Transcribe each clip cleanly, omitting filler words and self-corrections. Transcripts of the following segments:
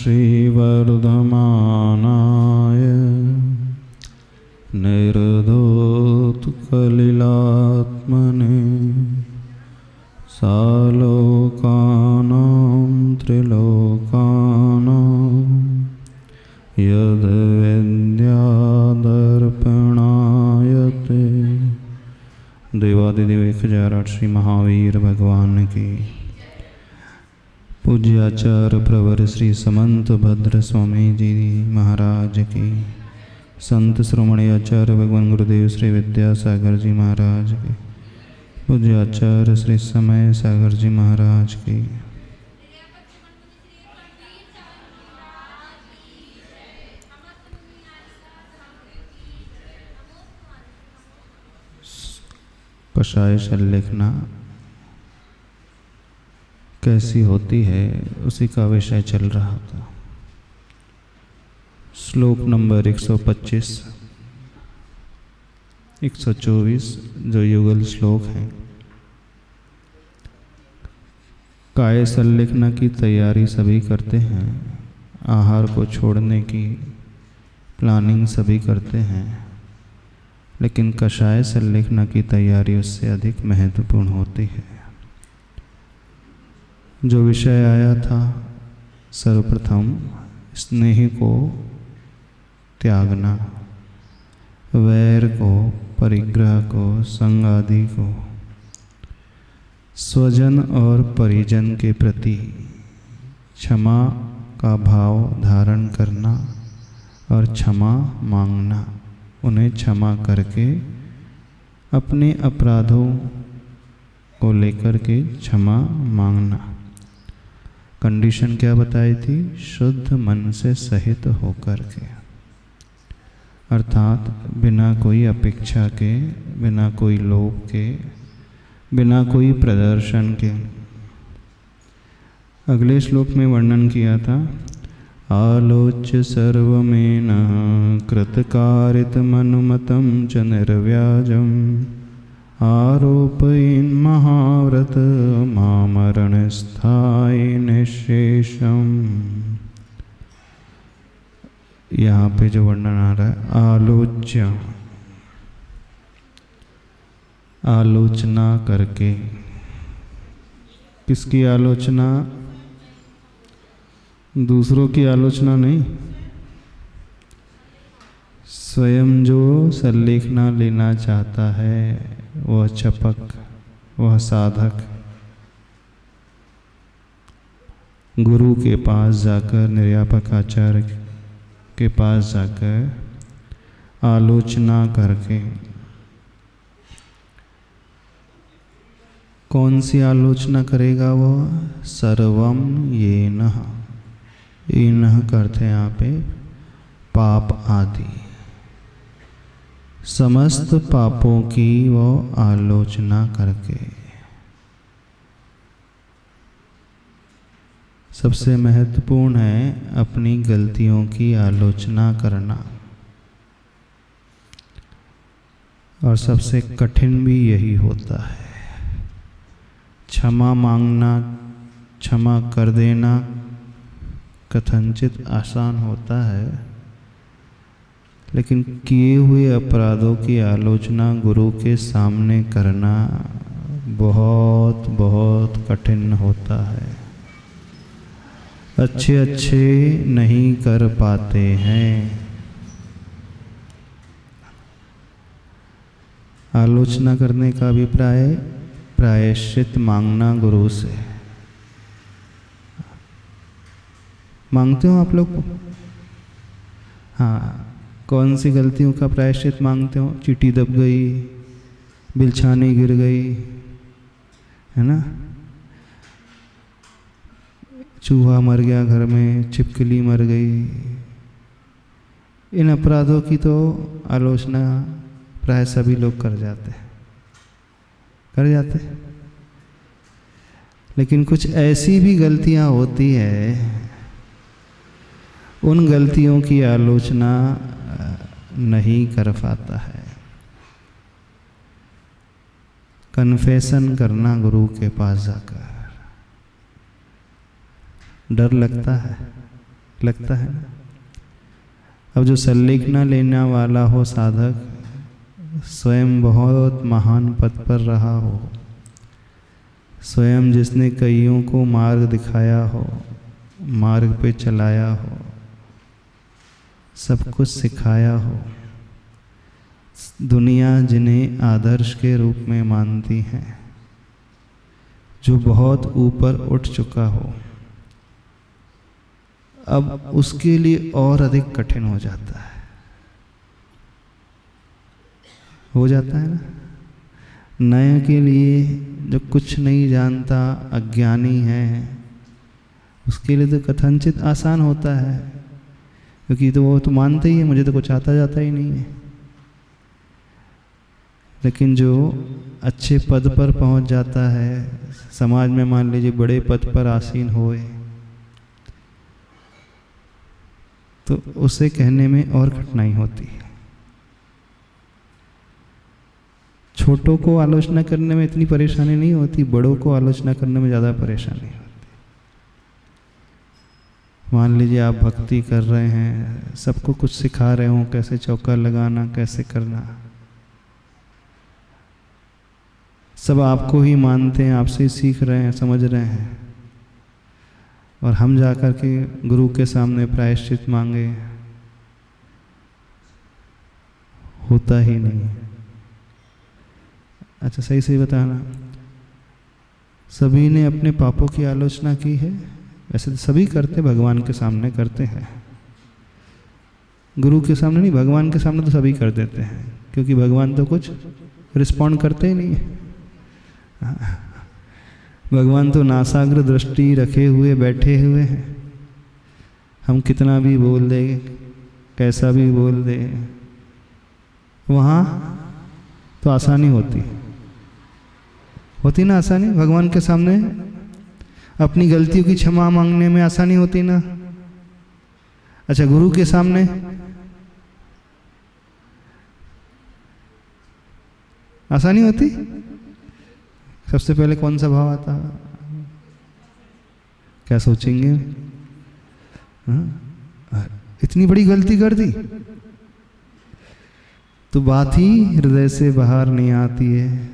श्रीवर्धमानाय निर्धोतकलिलात्मने सालोकानां त्रिलोकानां यद्विद्यादर्पणायते। देवादिदेव 1008 श्री महावीर भगवान की। पूज्याचार्य प्रवर श्री समंत भद्र स्वामी जी महाराज की। संत श्रोमणी आचार्य भगवान गुरुदेव श्री विद्यासागर जी महाराज की। पूज्याचार्य श्री समय सागर जी महाराज की। कषाय संलेखना कैसी होती है उसी का विषय चल रहा था। श्लोक नंबर 125 124 जो युगल श्लोक है। काय संलेखना की तैयारी सभी करते हैं, आहार को छोड़ने की प्लानिंग सभी करते हैं, लेकिन कषाय संलेखना की तैयारी उससे अधिक महत्वपूर्ण होती है। जो विषय आया था, सर्वप्रथम स्नेह को त्यागना, वैर को, परिग्रह को, संग आदि को, स्वजन और परिजन के प्रति क्षमा का भाव धारण करना और क्षमा मांगना, उन्हें क्षमा करके अपने अपराधों को लेकर के क्षमा मांगना। कंडीशन क्या बताई थी? शुद्ध मन से सहित होकर के, अर्थात बिना कोई अपेक्षा के, बिना कोई लोभ के, बिना कोई प्रदर्शन के। अगले श्लोक में वर्णन किया था, आलोच्य सर्वमेनः कृतकारितमनुमतं च निर्व्याजम् आरोपयन् महाव्रत मामरणस्थायि निःशेषम्। यहाँ पे जो वर्णन आ रहा है, आलोच्य, आलोचना करके। किसकी आलोचना? दूसरों की आलोचना नहीं, स्वयं जो संलेखना लेना चाहता है, वह चपक, वह साधक गुरु के पास जाकर, निर्यापक आचार्य के पास जाकर आलोचना करके। कौन सी आलोचना करेगा वह? सर्वम येनः, येनः करते यहाँ पे पाप आदि, समस्त पापों की वो आलोचना करके। सबसे महत्वपूर्ण है अपनी गलतियों की आलोचना करना, और सबसे कठिन भी यही होता है। क्षमा मांगना, क्षमा कर देना कथनचित आसान होता है, लेकिन किए हुए अपराधों की आलोचना गुरु के सामने करना बहुत बहुत कठिन होता है। अच्छे अच्छे नहीं कर पाते हैं। आलोचना करने का अभिप्राय प्रायश्चित मांगना गुरु से। मांगते हो आप लोग? हाँ, कौन सी गलतियों का प्रायश्चित मांगते हो? चींटी दब गई, बिलछानी गिर गई, है ना, चूहा मर गया घर में, छिपकली मर गई। इन अपराधों की तो आलोचना प्राय सभी लोग कर जाते हैं। लेकिन कुछ ऐसी भी गलतियां होती है, उन गलतियों की आलोचना नहीं कर पाता है। कन्फेशन करना गुरु के पास जाकर, डर लगता है, लगता है ना। अब जो संलिग्न लेने वाला हो साधक, स्वयं बहुत महान पद पर रहा हो, स्वयं जिसने कईयों को मार्ग दिखाया हो, मार्ग पे चलाया हो, सब कुछ सिखाया हो, दुनिया जिन्हें आदर्श के रूप में मानती है, जो बहुत ऊपर उठ चुका हो, अब उसके लिए और अधिक कठिन हो जाता है। हो जाता है ना। नए के लिए जो कुछ नहीं जानता, अज्ञानी है, उसके लिए तो कथनचित आसान होता है, क्योंकि तो वो तो मानते ही है मुझे तो कुछ आता जाता ही नहीं है। लेकिन जो अच्छे पद पर पहुंच जाता है, समाज में मान लीजिए बड़े पद पर आसीन होए, तो उसे कहने में और कठिनाई होती है। छोटों को आलोचना करने में इतनी परेशानी नहीं होती, बड़ों को आलोचना करने में ज़्यादा परेशानी होती। मान लीजिए आप भक्ति कर रहे हैं, सबको कुछ सिखा रहे हो, कैसे चौका लगाना, कैसे करना, सब आपको ही मानते हैं, आपसे ही सीख रहे हैं, समझ रहे हैं, और हम जाकर के गुरु के सामने प्रायश्चित मांगे, होता ही नहीं। अच्छा सही सही बताना, सभी ने अपने पापों की आलोचना की है? वैसे तो सभी करते, भगवान के सामने करते हैं, गुरु के सामने नहीं, भगवान के सामने तो सभी कर देते हैं, क्योंकि भगवान तो कुछ रिस्पॉन्ड करते ही नहीं है। भगवान तो नासाग्र दृष्टि रखे हुए बैठे हुए हैं। हम कितना भी बोल दे, कैसा भी बोल दे, वहाँ तो आसानी होती ना आसानी। भगवान के सामने अपनी गलतियों की क्षमा मांगने में आसानी होती ना। अच्छा गुरु के सामने आसानी होती? सबसे पहले कौन सा भाव आता? क्या सोचेंगे? इतनी बड़ी गलती कर दी, तो बात ही हृदय से बाहर नहीं आती है।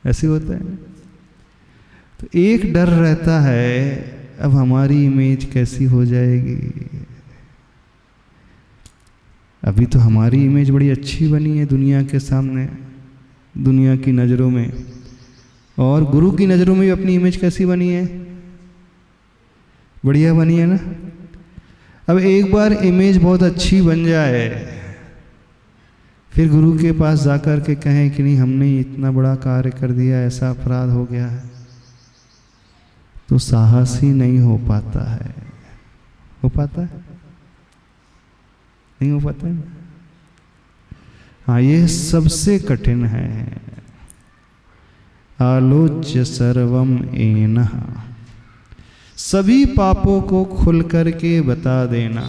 ऐसे होता है। तो एक डर रहता है, अब हमारी इमेज कैसी हो जाएगी। अभी तो हमारी इमेज बड़ी अच्छी बनी है दुनिया के सामने, दुनिया की नज़रों में, और गुरु की नज़रों में भी अपनी इमेज कैसी बनी है? बढ़िया बनी है ना। अब एक बार इमेज बहुत अच्छी बन जाए, फिर गुरु के पास जाकर के कहें कि नहीं हमने इतना बड़ा कार्य कर दिया, ऐसा अपराध हो गया है, तो साहस ही नहीं हो पाता है। हो पाता है? नहीं हो पाता है। हाँ, ये सबसे कठिन है। आलोच्य सर्वम एनः, सभी पापों को खुल करके बता देना,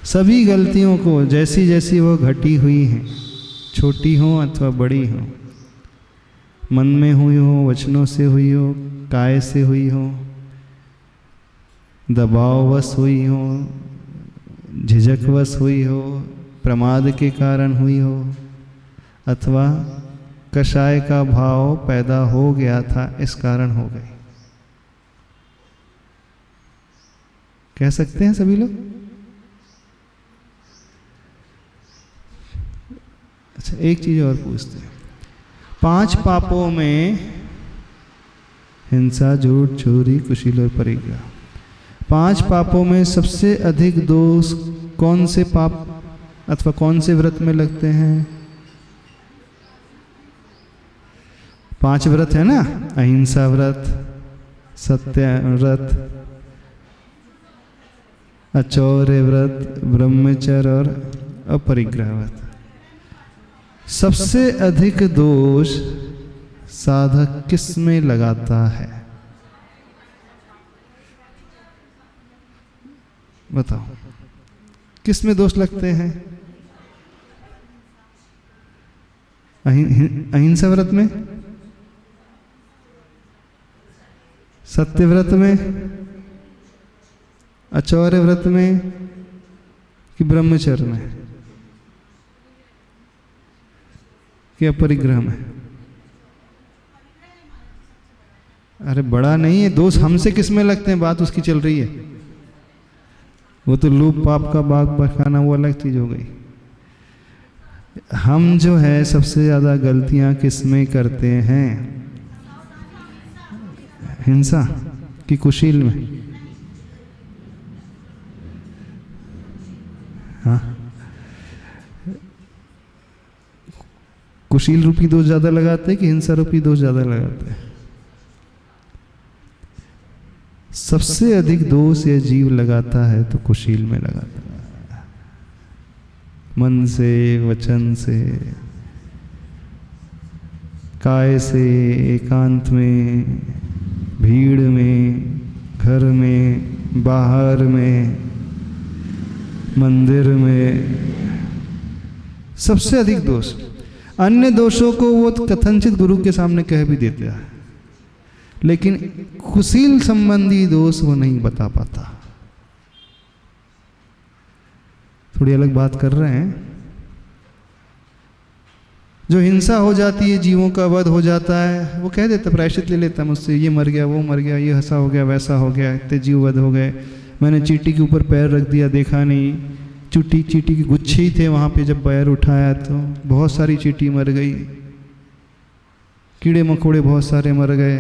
सभी गलतियों को जैसी जैसी वो घटी हुई हैं, छोटी हो अथवा बड़ी हो, मन में हुई हो, वचनों से हुई हो, काय से हुई हो, दबाववश हुई हो, झिझकवश हुई हो, प्रमाद के कारण हुई हो, अथवा कषाय का भाव पैदा हो गया था इस कारण हो गई। कह सकते हैं सभी लोग? अच्छा एक चीज और पूछते हैं, 5 पापों में हिंसा, झूठ, चोरी, कुशील और परिग्रह, 5 पापों में सबसे अधिक दोष कौन से पाप अथवा कौन से व्रत में लगते हैं? 5 व्रत है ना, अहिंसा व्रत, सत्य व्रत, अचौर्य व्रत, ब्रह्मचर्य और अपरिग्रह व्रत। सबसे अधिक दोष साधक किस में लगाता है? बताओ, किस में दोष लगते हैं? अहिंसा व्रत में, सत्य व्रत में, आचौर्य व्रत में कि ब्रह्मचर्य में कि अपरिग्रह में? अरे बड़ा नहीं है दोष, हमसे किस में लगते हैं, बात उसकी चल रही है। वो तो लूप पाप का बाग पखाना, वो अलग चीज हो गई। हम जो है सबसे ज्यादा गलतियां किस में करते हैं? हिंसा कि कुशील में? हाँ, कुशील रूपी दोष ज्यादा लगाते हैं कि हिंसा रूपी दोष ज्यादा लगाते हैं? सबसे अधिक दोष ये जीव लगाता है तो कुशील में लगाता है, मन से, वचन से, काय से, एकांत में, भीड़ में, घर में, बाहर में, मंदिर में, सबसे अधिक दोष। अन्य दोषों को वो कथनचित गुरु के सामने कह भी देता है, लेकिन कुशील संबंधी दोष वो नहीं बता पाता। थोड़ी अलग बात कर रहे हैं। जो हिंसा हो जाती है, जीवों का वध हो जाता है, वो कह देता, प्रायश्चित ले लेता मुझसे, ये मर गया, वो मर गया, ये ऐसा हो गया, वैसा हो गया, इतने जीव वध हो गए, मैंने चींटी के ऊपर पैर रख दिया, देखा नहीं, चींटी के गुच्छे ही थे वहाँ पे, जब पैर उठाया तो बहुत सारी चींटी मर गई, कीड़े मकोड़े बहुत सारे मर गए,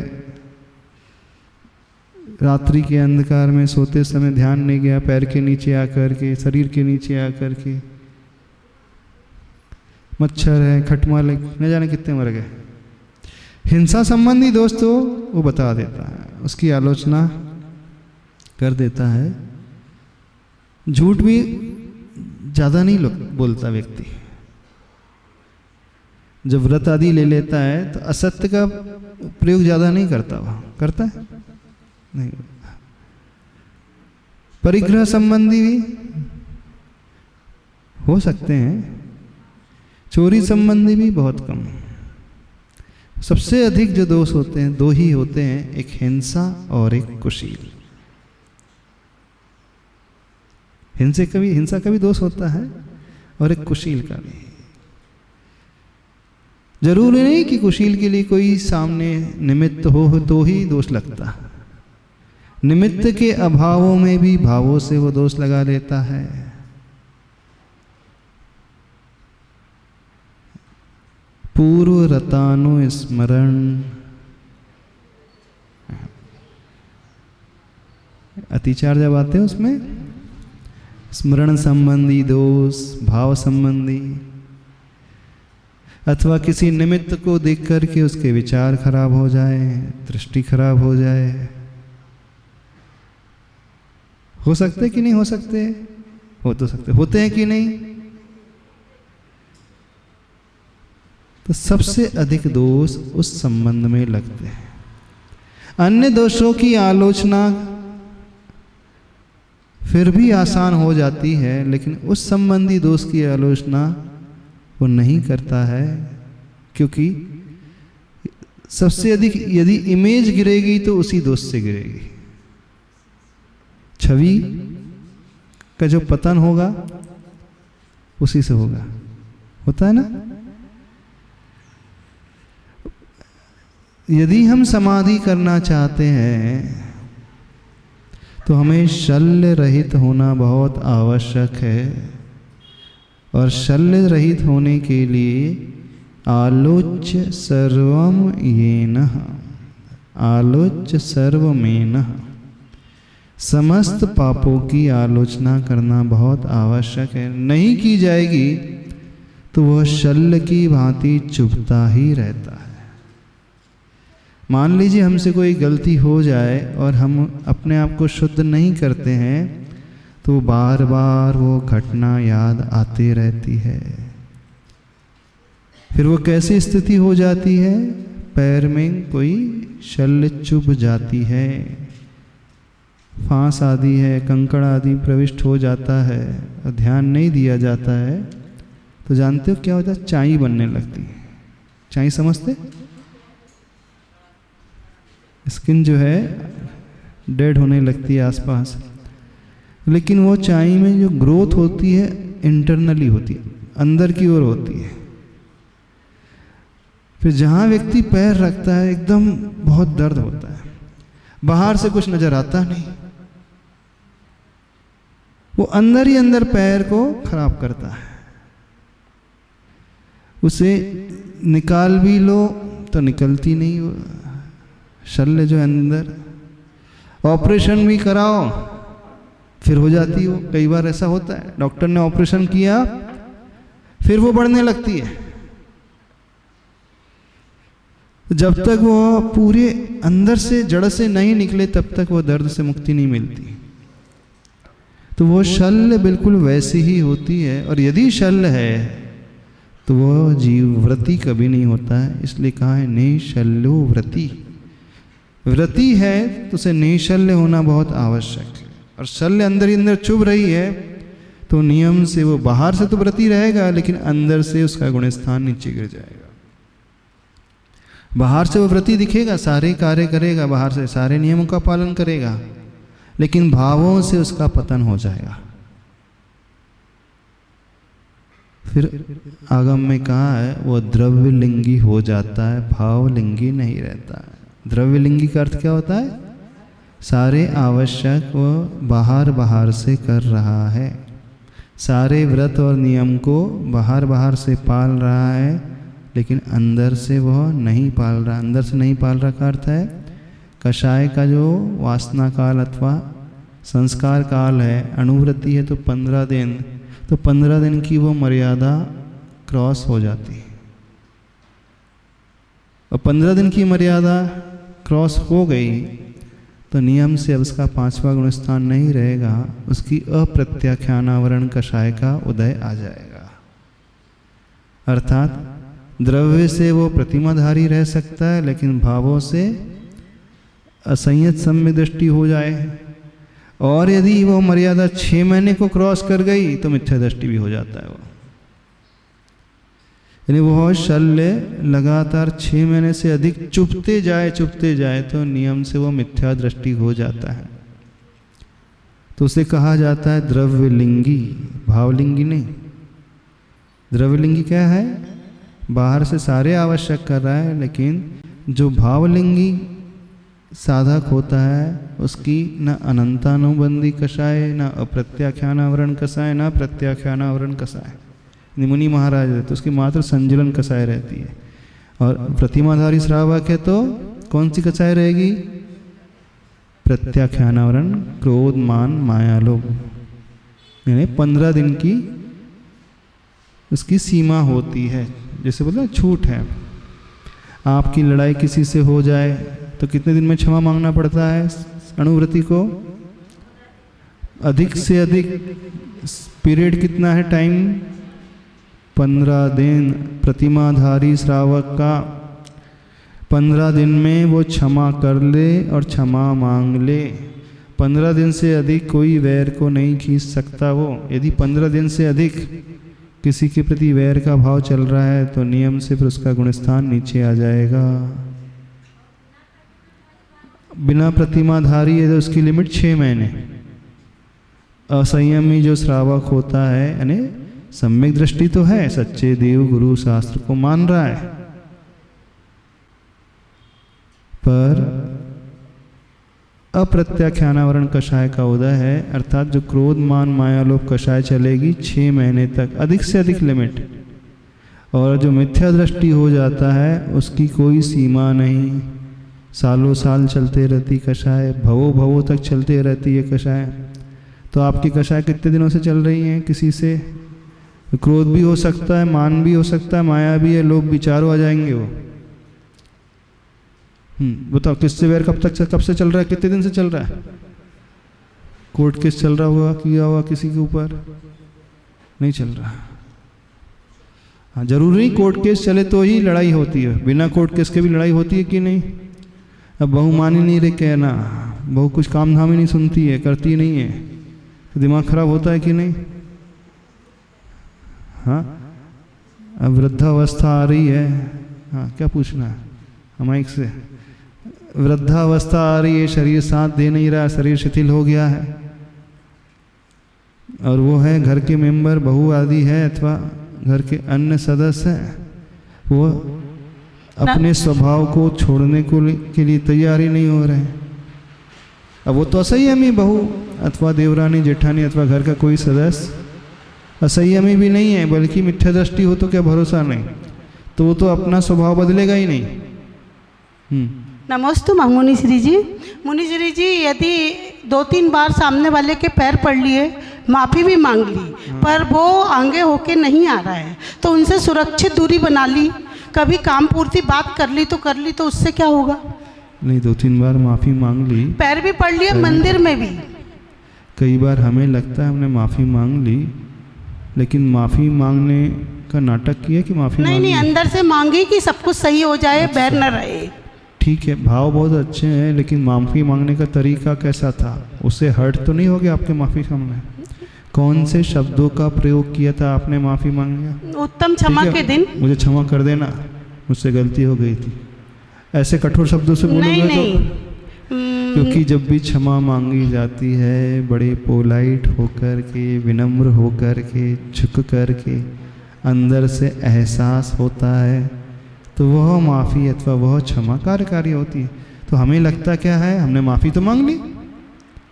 रात्रि के अंधकार में सोते समय ध्यान नहीं गया, पैर के नीचे आकर के, शरीर के नीचे आकर के, मच्छर है, खटमल है, न जाने कितने मर गए। हिंसा संबंधी दोष तो वो बता देता है, उसकी आलोचना कर देता है। झूठ भी ज्यादा नहीं बोलता व्यक्ति। जब व्रत आदि ले लेता है तो असत्य का प्रयोग ज्यादा नहीं करता, वह करता है नहीं। परिग्रह संबंधी भी हो सकते हैं, चोरी संबंधी भी बहुत कम। सबसे अधिक जो दोष होते हैं दो ही होते हैं, एक हिंसा और एक कुशील। हिंसा का भी दोष होता है और एक कुशील का भी। जरूरी नहीं कि कुशील के लिए कोई सामने निमित्त हो तो ही दोष लगता। निमित्त के अभावों में भी भावों से वो दोष लगा लेता है। पूर्व रतानु स्मरण, अतिचार जब आते हैं उसमें स्मरण संबंधी दोष, भाव संबंधी, अथवा किसी निमित्त को देख करके उसके विचार खराब हो जाए, दृष्टि खराब हो जाए, हो सकते कि नहीं हो सकते? हो तो सकते, होते हैं कि नहीं? तो सबसे अधिक दोष उस संबंध में लगते हैं। अन्य दोषों की आलोचना फिर भी आसान हो जाती है, लेकिन उस संबंधी दोष की आलोचना वो नहीं करता है, क्योंकि सबसे अधिक यदि इमेज गिरेगी तो उसी दोष से गिरेगी। छवि का जो पतन होगा उसी से होगा, होता है ना। यदि हम समाधि करना चाहते हैं तो हमें शल्य रहित होना बहुत आवश्यक है, और शल्य रहित होने के लिए आलोच्य सर्वम येनः, आलोच्य सर्वमेनः, समस्त पापों की आलोचना करना बहुत आवश्यक है। नहीं की जाएगी तो वह शल्य की भांति चुभता ही रहता है। मान लीजिए हमसे कोई गलती हो जाए और हम अपने आप को शुद्ध नहीं करते हैं, तो बार बार वो घटना याद आती रहती है। फिर वो कैसी स्थिति हो जाती है? पैर में कोई शल्य चुभ जाती है, फांस आदि है, कंकड़ आदि प्रविष्ट हो जाता है, और ध्यान नहीं दिया जाता है तो जानते हो क्या होता है? चाई बनने लगती है। चाई समझते? स्किन जो है डेड होने लगती है आसपास। लेकिन वो चाय में जो ग्रोथ होती है इंटरनली होती है, अंदर की ओर होती है। फिर जहाँ व्यक्ति पैर रखता है एकदम बहुत दर्द होता है, बाहर से कुछ नजर आता नहीं, वो अंदर ही अंदर पैर को खराब करता है। उसे निकाल भी लो तो निकलती नहीं वो शल्य जो अंदर, ऑपरेशन भी कराओ फिर हो जाती हो। कई बार ऐसा होता है, डॉक्टर ने ऑपरेशन किया फिर वो बढ़ने लगती है। जब तक वो पूरे अंदर से जड़ से नहीं निकले तब तक वो दर्द से मुक्ति नहीं मिलती। तो वो शल्य बिल्कुल वैसी ही होती है। और यदि शल्य है तो वो जीव व्रति कभी नहीं होता है। इसलिए कहा है निशल्यो व्रति। व्रति है तो उसे निशल्य होना बहुत आवश्यक है। और शल्य अंदर ही अंदर चुभ रही है तो नियम से वो बाहर से तो व्रति रहेगा लेकिन अंदर से उसका गुणस्थान नीचे गिर जाएगा। बाहर से वो व्रति दिखेगा, सारे कार्य करेगा, बाहर से सारे नियमों का पालन करेगा, लेकिन भावों से उसका पतन हो जाएगा। फिर आगम में कहा है वो द्रव्यलिंगी हो जाता है, भावलिंगी नहीं रहता है। द्रव्यलिंगी का अर्थ क्या होता है? सारे आवश्यक वो बाहर से कर रहा है, सारे व्रत और नियम को बाहर से पाल रहा है, लेकिन अंदर से वह नहीं पाल रहा। अंदर से नहीं पाल रहा का अर्थ है कषाय का जो वासना काल अथवा संस्कार काल है, अनुवृत्ति है तो 15 दिन, तो 15 दिन की वो मर्यादा क्रॉस हो जाती है। और 15 दिन की मर्यादा क्रॉस हो गई तो नियम से अब उसका 5वां गुणस्थान नहीं रहेगा, उसकी अप्रत्याख्यानावरण कषाय का उदय आ जाएगा। अर्थात द्रव्य से वो प्रतिमाधारी रह सकता है, लेकिन भावों से असंयत सम्य दृष्टि हो जाए। और यदि वो मर्यादा 6 महीने को क्रॉस कर गई तो मिथ्या दृष्टि भी हो जाता है वो। यानी वो शल्य लगातार 6 महीने से अधिक चुभते जाए तो नियम से वो मिथ्या दृष्टि हो जाता है। तो उसे कहा जाता है द्रव्यलिंगी, भावलिंगी नहीं। द्रव्यलिंगी क्या है? बाहर से सारे आवश्यक कर रहा है, लेकिन जो भावलिंगी साधक होता है उसकी न अनंतानुबंधी कषाय, न अप्रत्याख्यानावरण कषाय, न प्रत्याख्यानावरण कषाय। मुनि महाराज है तो उसकी मात्र संजलन कषाय रहती है। और प्रतिमाधारी श्रावक है तो कौन सी कषाय रहेगी? प्रत्याख्यानावरण, क्रोध, मान, माया, लोभ। यानी 15 दिन की उसकी सीमा होती है। जैसे बोलते हैं छूट है, आपकी लड़ाई किसी से हो जाए तो कितने दिन में क्षमा मांगना पड़ता है अनुवृत्ति को? अधिक से अधिक पीरियड कितना है? टाइम 15 दिन। प्रतिमाधारी श्रावक का 15 दिन में वो क्षमा कर ले और क्षमा मांग ले। 15 दिन से अधिक कोई वैर को नहीं खींच सकता वो। यदि 15 दिन से अधिक किसी के प्रति वैर का भाव चल रहा है तो नियम से फिर उसका गुणस्थान नीचे आ जाएगा। बिना प्रतिमाधारी है तो उसकी लिमिट 6 महीने। असंयमी जो श्रावक होता है, यानी सम्यक दृष्टि तो है, सच्चे देव गुरु शास्त्र को मान रहा है, पर अप्रत्याख्यानावरण कषाय का उदय है। अर्थात जो क्रोध, मान, माया, लोभ कषाय चलेगी 6 महीने तक, अधिक से अधिक लिमिट। और जो मिथ्या दृष्टि हो जाता है उसकी कोई सीमा नहीं, सालों साल चलते रहती कषाय, भवों तक चलते रहती है कषाय। तो आपकी कषाय कितने दिनों से चल रही हैं? किसी से क्रोध भी हो सकता है, मान भी हो सकता है, माया भी है, लोभ भी, चारों आ जाएंगे वो। बताओ किससे वैर कब से चल रहा है? कितने दिन से चल रहा है? कोर्ट केस चल रहा हुआ, किया हुआ किसी के ऊपर? नहीं चल रहा। हाँ, जरूरी नहीं कोर्ट केस चले तो ही लड़ाई होती है, बिना कोर्ट केस के भी लड़ाई होती है कि नहीं? अब बहू मान ही नहीं रहे कहना, बहू कुछ काम धाम ही नहीं सुनती है, करती नहीं है, तो दिमाग खराब होता है कि नहीं? हाँ, अब वृद्धावस्था आ रही है। हाँ, क्या पूछना है हमारे से? वृद्धावस्था आ रही है, शरीर साथ दे नहीं रहा, शरीर शिथिल हो गया है, और वो है घर के मेंबर, बहू आदि है अथवा घर के अन्य सदस्य हैं, वो अपने स्वभाव को छोड़ने के लिए तैयार ही नहीं हो रहे हैं। अब वो तो असंयमी बहू अथवा देवरानी जेठानी अथवा घर का कोई सदस्य असंयमी भी नहीं है, बल्कि मिथ्या दृष्टि हो तो क्या भरोसा नहीं, तो वो तो अपना स्वभाव बदलेगा ही नहीं। नमस्ते मुनिश्री जी। मुनिश्री जी, यदि 2-3 बार सामने वाले के पैर पड़ लिए, माफ़ी भी मांग ली, पर वो आगे होके नहीं आ रहा है, तो उनसे सुरक्षित दूरी बना ली, कभी काम पूर्ति बात कर ली तो उससे क्या होगा? नहीं, 2-3 बार माफ़ी मांग ली, पैर भी पड़ लिए, मंदिर में भी। कई बार हमें लगता है हमने माफ़ी मांग ली, लेकिन माफ़ी मांगने का नाटक किया कि माफ़ी नहीं, अंदर से मांगी कि सब कुछ सही हो जाए, अच्छा, बैर न रहे। ठीक है, भाव बहुत अच्छे हैं, लेकिन माफ़ी मांगने का तरीका कैसा था? उससे हर्ट तो नहीं हो गया आपके माफ़ी सामने? कौन से शब्दों का प्रयोग किया था आपने माफ़ी मांगे? उत्तम क्षमा के दिन मुझे क्षमा कर देना, मुझसे गलती हो गई थी, ऐसे कठोर शब्दों से बोलोगे तो? क्योंकि जब भी क्षमा मांगी जाती है, बड़े पोलाइट होकर के, विनम्र होकर के, झुक कर के, अंदर से एहसास होता है, तो वह माफ़ी अथवा वह क्षमा कार्यकारी होती है। तो हमें लगता क्या है, हमने माफ़ी तो मांग ली,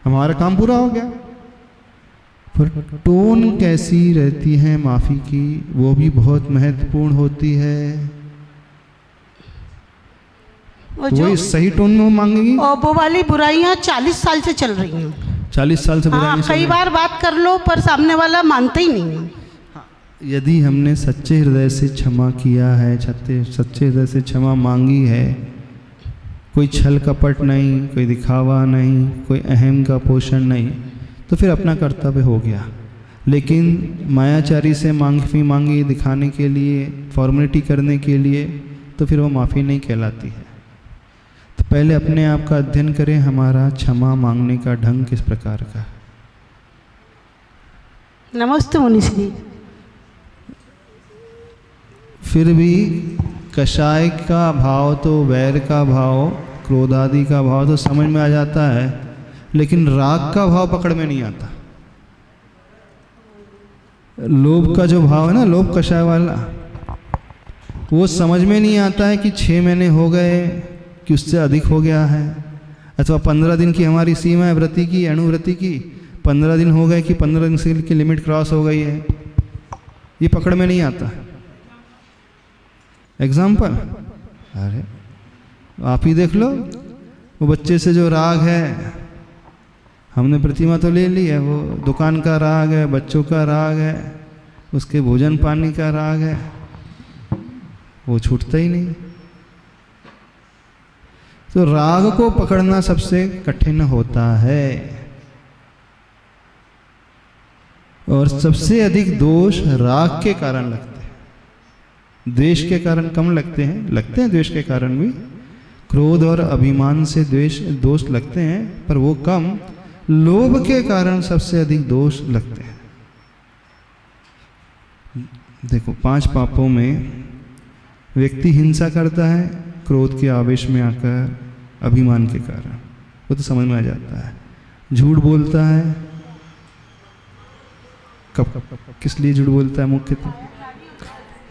हमारा काम पूरा हो गया, पर टोन कैसी रहती है माफ़ी की, वो भी बहुत महत्वपूर्ण होती है। वो सही टोन में वो मांगेगी। और वो वाली बुराइयां 40 साल से चल रही हैं। 40 साल से बुराइयां चल रही हैं। कई बार बात कर लो, पर सामने वाला मानता ही नहीं है। यदि हमने सच्चे हृदय से क्षमा किया है, सच्चे हृदय से क्षमा मांगी है, कोई छल कपट नहीं, कोई दिखावा नहीं, कोई अहम का पोषण नहीं, तो फिर अपना कर्तव्य हो गया। लेकिन मायाचारी से माफ़ी मांगी दिखाने के लिए, फॉर्मेलिटी करने के लिए, तो फिर वो माफ़ी नहीं कहलाती है। तो पहले अपने आप का अध्ययन करें, हमारा क्षमा मांगने का ढंग किस प्रकार का। नमस्ते मुनिश्री। फिर भी कषाय का भाव तो, वैर का भाव, क्रोध आदि का भाव तो समझ में आ जाता है, लेकिन राग का भाव पकड़ में नहीं आता। लोभ का जो भाव है ना, लोभ कषाय वाला, वो समझ में नहीं आता है कि 6 महीने हो गए कि उससे अधिक हो गया है, अथवा 15 दिन की हमारी सीमा है व्रति की, अणुव्रति की, 15 दिन हो गए कि 15 दिन से की लिमिट क्रॉस हो गई है, ये पकड़ में नहीं आता। एग्जाम्पल, अरे आप ही देख लो, वो बच्चे से जो राग है, हमने प्रतिमा तो ले ली है, वो दुकान का राग है, बच्चों का राग है, उसके भोजन पानी का राग है, वो छूटता ही नहीं। तो राग को पकड़ना सबसे कठिन होता है, और सबसे अधिक दोष राग के कारण लगते हैं। द्वेष के कारण कम लगते हैं द्वेष के कारण भी, क्रोध और अभिमान से दोष लगते हैं, पर वो कम। लोभ के कारण सबसे अधिक दोष लगते हैं। देखो, 5 पापों में व्यक्ति हिंसा करता है क्रोध के आवेश में आकर, अभिमान के कारण, वो तो समझ में आ जाता है। झूठ बोलता है, कब किस लिए झूठ बोलता है, मुख्यतः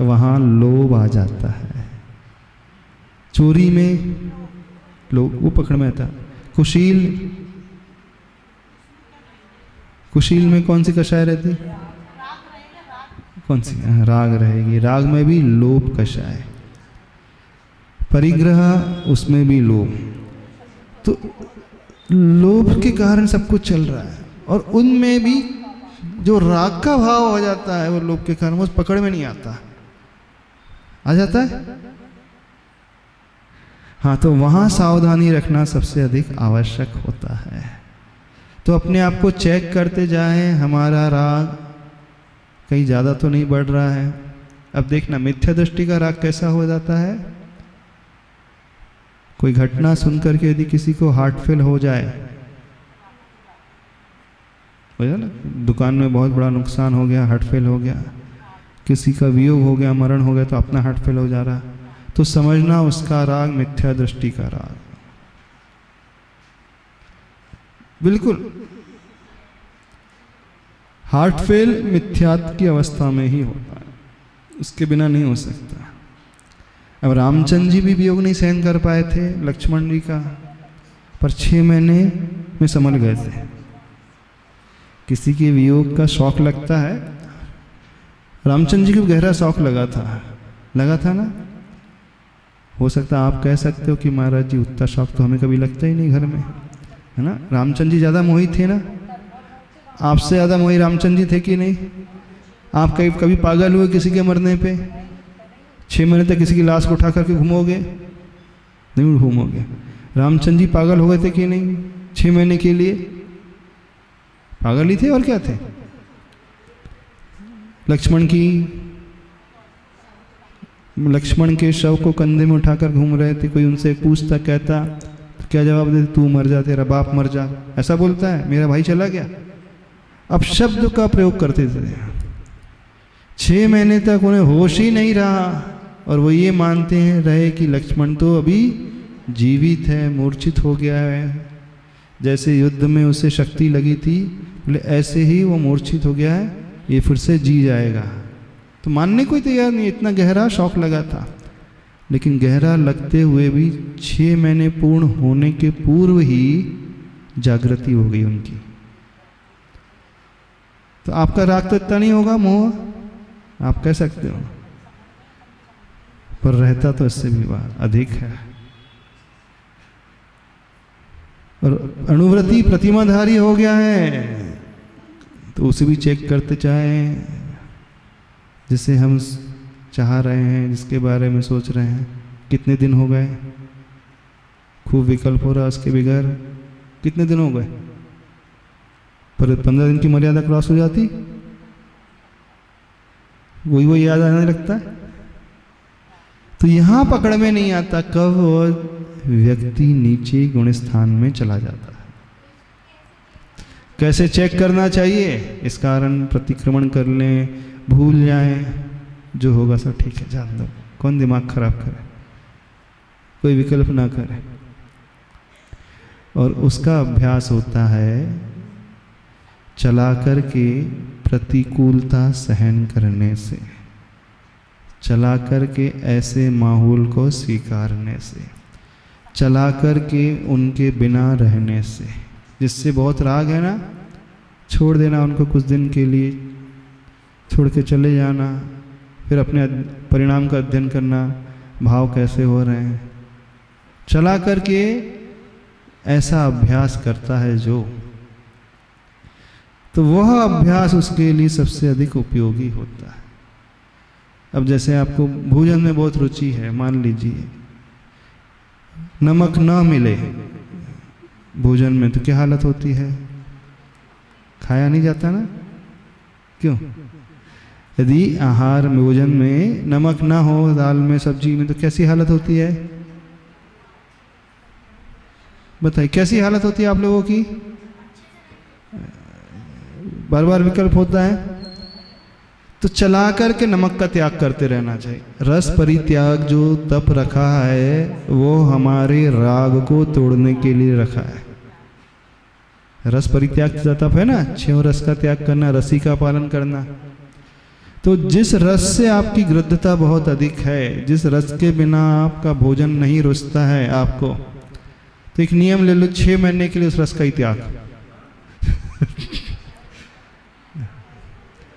वहाँ लोभ आ जाता है। चोरी में लोग, वो पकड़ में आता। कुशील में कौन सी कषाय रहती, कौन सी? राग रहेगी, राग में भी लोभ कषाय, परिग्रह उसमें भी लोभ। तो लोभ के कारण सब कुछ चल रहा है, और उनमें भी जो राग का भाव हो जाता है, वो लोभ के कारण वो पकड़ में नहीं आता, आ जाता है। हाँ, तो वहाँ सावधानी रखना सबसे अधिक आवश्यक होता है। तो अपने आप को चेक करते जाएं, हमारा राग कहीं ज़्यादा तो नहीं बढ़ रहा है। अब देखना, मिथ्या दृष्टि का राग कैसा हो जाता है। कोई घटना सुनकर के यदि किसी को हार्ट फेल हो जाए ना, दुकान में बहुत बड़ा नुकसान हो गया, हार्ट फेल हो गया, किसी का वियोग हो गया, मरण हो गया, तो अपना हार्ट फेल हो जा रहा, तो समझना उसका राग मिथ्या दृष्टि का राग। बिल्कुल हार्ट फेल मिथ्यात्व की अवस्था में ही होता है, उसके बिना नहीं हो सकता। अब रामचंद्र जी भी वियोग नहीं सहन कर पाए थे लक्ष्मण जी का, पर 6 महीने में संभल गए थे। किसी के वियोग का शौक लगता है, रामचंद्र जी को गहरा शौक लगा था ना। हो सकता है आप कह सकते हो कि महाराज जी उतना शौक तो हमें कभी लगता ही नहीं घर में, है ना। रामचंद्र जी ज़्यादा मोही थे ना, आपसे ज़्यादा मोही रामचंद्र जी थे कि नहीं। आप कभी पागल हुए किसी के मरने पे? 6 महीने तक किसी की लाश को उठा करके घूमोगे? नहीं घूमोगे। रामचंद्र जी पागल हो गए थे कि नहीं 6 महीने के लिए? पागल ही थे और क्या थे। लक्ष्मण के शव को कंधे में उठाकर घूम रहे थे, कोई उनसे पूछता कहता तो क्या जवाब देते? तू मर जा, तेरा बाप मर जा। ऐसा बोलता है, मेरा भाई चला गया। अब शब्द का प्रयोग करते थे। 6 महीने तक उन्हें होश ही नहीं रहा और वो ये मानते हैं रहे कि लक्ष्मण तो अभी जीवित है, मूर्छित हो गया है। जैसे युद्ध में उसे शक्ति लगी थी, बोले ऐसे ही वो मूर्छित हो गया है, ये फिर से जी जाएगा। तो मानने को ही तैयार नहीं, इतना गहरा शौक लगा था। लेकिन गहरा लगते हुए भी 6 महीने पूर्ण होने के पूर्व ही जागृति हो गई उनकी। तो आपका राग तो इतना नहीं होगा मोह, आप कह सकते हो, पर रहता तो इससे भी अधिक है। और अनुव्रति प्रतिमाधारी हो गया है, तो उसे भी चेक करते चाहें, जिसे हम चाह रहे हैं, जिसके बारे में सोच रहे हैं। कितने दिन हो गए, खूब विकल्प हो रहा उसके बगैर। कितने दिन हो गए? पर 15 दिन की मर्यादा क्रॉस हो जाती, वही याद आने लगता है। तो यहां पकड़ में नहीं आता कब वो व्यक्ति नीचे गुण स्थान में चला जाता है। कैसे चेक करना चाहिए? इस कारण प्रतिक्रमण कर लें, भूल जाएं, जो होगा सब ठीक है, जान दो। कौन दिमाग खराब करे, कोई विकल्प ना करे। और उसका अभ्यास होता है चला करके प्रतिकूलता सहन करने से, चला करके ऐसे माहौल को स्वीकारने से, चला करके उनके बिना रहने से। जिससे बहुत राग है ना, छोड़ देना उनको कुछ दिन के लिए, छोड़ के चले जाना, फिर अपने परिणाम का अध्ययन करना, भाव कैसे हो रहे हैं। चला करके ऐसा अभ्यास करता है जो, तो वह अभ्यास उसके लिए सबसे अधिक उपयोगी होता है। अब जैसे आपको भोजन में बहुत रुचि है, मान लीजिए नमक ना मिले भोजन में, तो क्या हालत होती है? खाया नहीं जाता ना, क्यों? यदि आहार में, भोजन में नमक ना हो, दाल में, सब्जी में, तो कैसी हालत होती है? बताइए कैसी हालत होती है आप लोगों की? बार बार विकल्प होता है। तो चला करके नमक का त्याग करते रहना चाहिए। रस परित्याग जो तप रखा है वो हमारे राग को तोड़ने के लिए रखा है। रस परित्याग तप है ना, 6 रस का त्याग करना, रसी का पालन करना। तो जिस रस से आपकी गृद्धता बहुत अधिक है, जिस रस के बिना आपका भोजन नहीं रुचता है आपको, तो एक नियम ले लो, 6 महीने के लिए उस रस का ही त्याग।